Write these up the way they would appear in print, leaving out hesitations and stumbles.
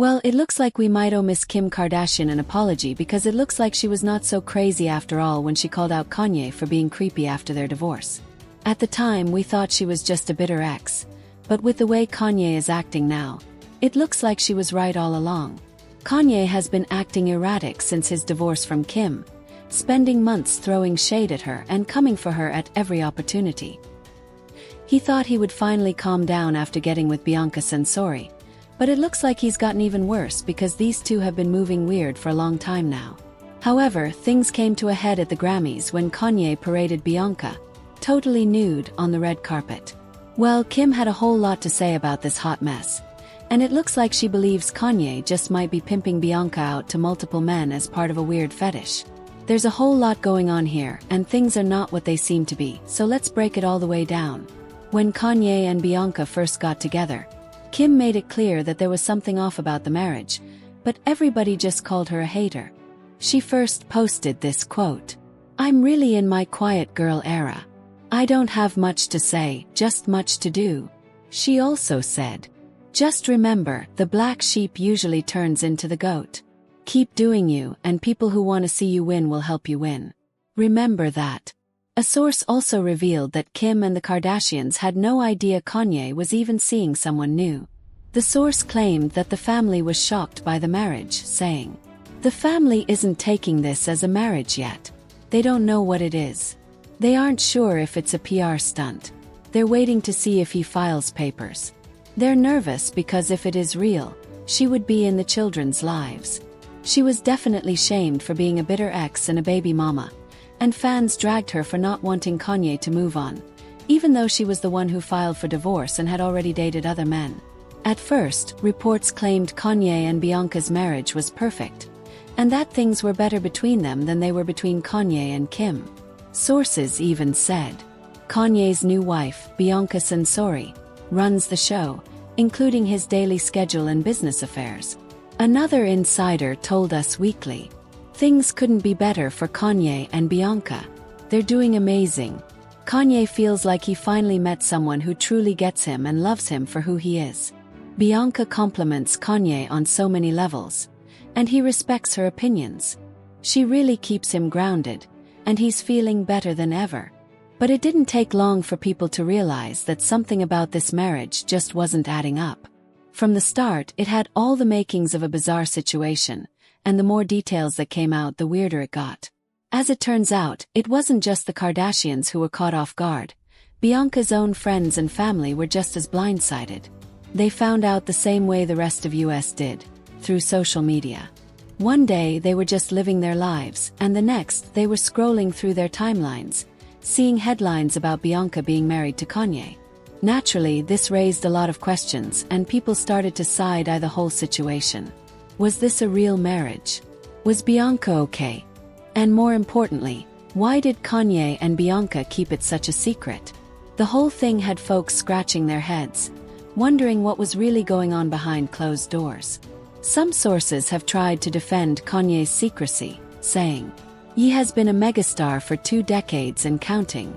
Well, it looks like we might owe Miss Kim Kardashian an apology because it looks like she was not so crazy after all when she called out Kanye for being creepy after their divorce. At the time, we thought she was just a bitter ex, but with the way Kanye is acting now, it looks like she was right all along. Kanye has been acting erratic since his divorce from Kim, spending months throwing shade at her and coming for her at every opportunity. He thought he would finally calm down after getting with Bianca Censori, but it looks like he's gotten even worse because these two have been moving weird for a long time now. However, things came to a head at the Grammys when Kanye paraded Bianca, totally nude, on the red carpet. Well, Kim had a whole lot to say about this hot mess, and it looks like she believes Kanye just might be pimping Bianca out to multiple men as part of a weird fetish. There's a whole lot going on here, and things are not what they seem to be, so let's break it all the way down. When Kanye and Bianca first got together, Kim made it clear that there was something off about the marriage, but everybody just called her a hater. She first posted this quote, "I'm really in my quiet girl era. I don't have much to say, just much to do." She also said, "Just remember, the black sheep usually turns into the goat. Keep doing you, and people who want to see you win will help you win. Remember that." A source also revealed that Kim and the Kardashians had no idea Kanye was even seeing someone new. The source claimed that the family was shocked by the marriage, saying, "The family isn't taking this as a marriage yet. They don't know what it is. They aren't sure if it's a PR stunt. They're waiting to see if he files papers. They're nervous because if it is real, she would be in the children's lives." She was definitely shamed for being a bitter ex and a baby mama, and fans dragged her for not wanting Kanye to move on, even though she was the one who filed for divorce and had already dated other men. At first, reports claimed Kanye and Bianca's marriage was perfect, and that things were better between them than they were between Kanye and Kim. Sources even said, Kanye's new wife, Bianca Censori, runs the show, including his daily schedule and business affairs. Another insider told Us Weekly, "Things couldn't be better for Kanye and Bianca. They're doing amazing. Kanye feels like he finally met someone who truly gets him and loves him for who he is. Bianca compliments Kanye on so many levels, and he respects her opinions. She really keeps him grounded, and he's feeling better than ever." But it didn't take long for people to realize that something about this marriage just wasn't adding up. From the start, it had all the makings of a bizarre situation, and the more details that came out, the weirder it got. As it turns out, it wasn't just the Kardashians who were caught off guard. Bianca's own friends and family were just as blindsided. They found out the same way the rest of US did, through social media. One day they were just living their lives, and the next they were scrolling through their timelines, seeing headlines about Bianca being married to Kanye. Naturally, this raised a lot of questions, and people started to side-eye the whole situation. Was this a real marriage? Was Bianca okay? And more importantly, why did Kanye and Bianca keep it such a secret? The whole thing had folks scratching their heads, wondering what was really going on behind closed doors. Some sources have tried to defend Kanye's secrecy, saying, "He has been a megastar for 2 decades and counting.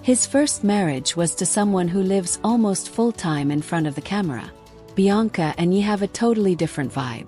His first marriage was to someone who lives almost full-time in front of the camera. Bianca and he have a totally different vibe.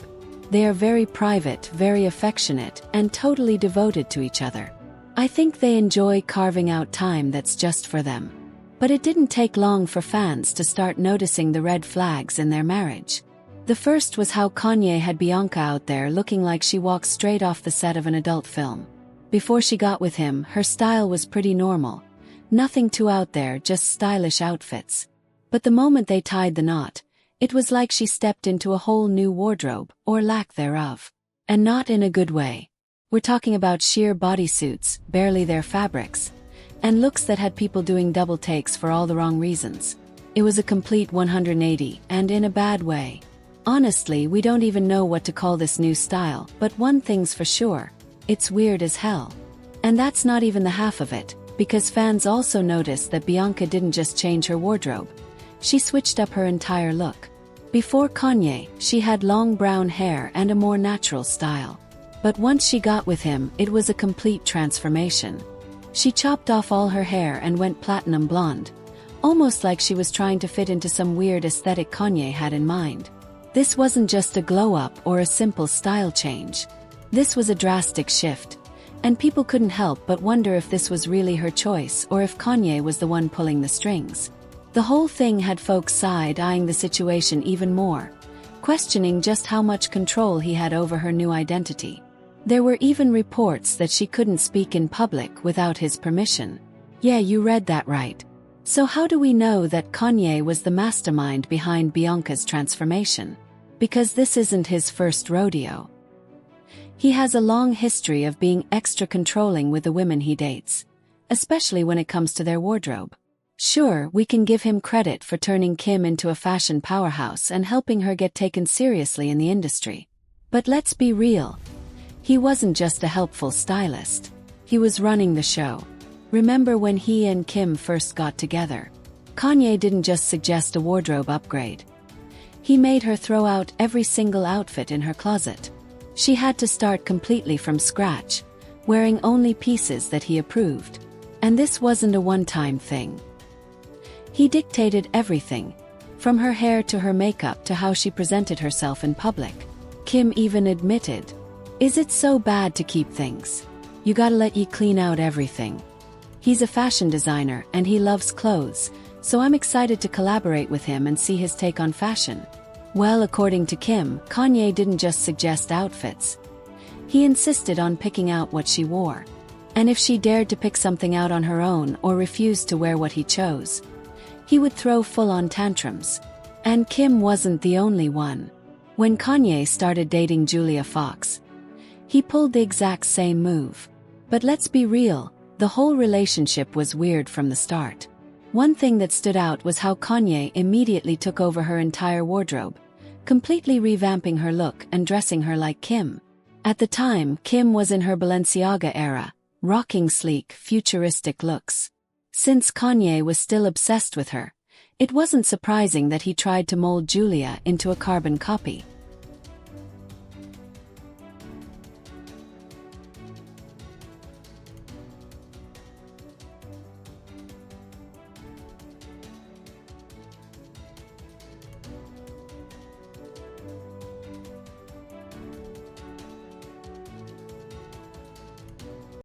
They are very private, very affectionate, and totally devoted to each other. I think they enjoy carving out time that's just for them." But it didn't take long for fans to start noticing the red flags in their marriage. The first was how Kanye had Bianca out there looking like she walked straight off the set of an adult film. Before she got with him, her style was pretty normal. Nothing too out there, just stylish outfits. But the moment they tied the knot, it was like she stepped into a whole new wardrobe, or lack thereof. And not in a good way. We're talking about sheer bodysuits, barely their fabrics, and looks that had people doing double takes for all the wrong reasons. It was a complete 180, and in a bad way. Honestly, we don't even know what to call this new style, but one thing's for sure, it's weird as hell. And that's not even the half of it, because fans also noticed that Bianca didn't just change her wardrobe. She switched up her entire look. Before Kanye, she had long brown hair and a more natural style. But once she got with him, it was a complete transformation. She chopped off all her hair and went platinum blonde, almost like she was trying to fit into some weird aesthetic Kanye had in mind. This wasn't just a glow-up or a simple style change. This was a drastic shift, and people couldn't help but wonder if this was really her choice or if Kanye was the one pulling the strings. The whole thing had folks side-eyeing the situation even more, questioning just how much control he had over her new identity. There were even reports that she couldn't speak in public without his permission. Yeah, you read that right. So how do we know that Kanye was the mastermind behind Bianca's transformation? Because this isn't his first rodeo. He has a long history of being extra controlling with the women he dates, especially when it comes to their wardrobe. Sure, we can give him credit for turning Kim into a fashion powerhouse and helping her get taken seriously in the industry. But let's be real. He wasn't just a helpful stylist. He was running the show. Remember when he and Kim first got together? Kanye didn't just suggest a wardrobe upgrade. He made her throw out every single outfit in her closet. She had to start completely from scratch, wearing only pieces that he approved. And this wasn't a one-time thing. He dictated everything, from her hair to her makeup to how she presented herself in public. Kim even admitted, "Is it so bad to keep things? You gotta let ye clean out everything." He's a fashion designer and he loves clothes, so I'm excited to collaborate with him and see his take on fashion. Well, according to Kim, Kanye didn't just suggest outfits. He insisted on picking out what she wore. And if she dared to pick something out on her own or refused to wear what he chose, he would throw full-on tantrums. And Kim wasn't the only one. When Kanye started dating Julia Fox, he pulled the exact same move. But let's be real, the whole relationship was weird from the start. One thing that stood out was how Kanye immediately took over her entire wardrobe, completely revamping her look and dressing her like Kim. At the time, Kim was in her Balenciaga era, rocking sleek, futuristic looks. Since Kanye was still obsessed with her, it wasn't surprising that he tried to mold Julia into a carbon copy.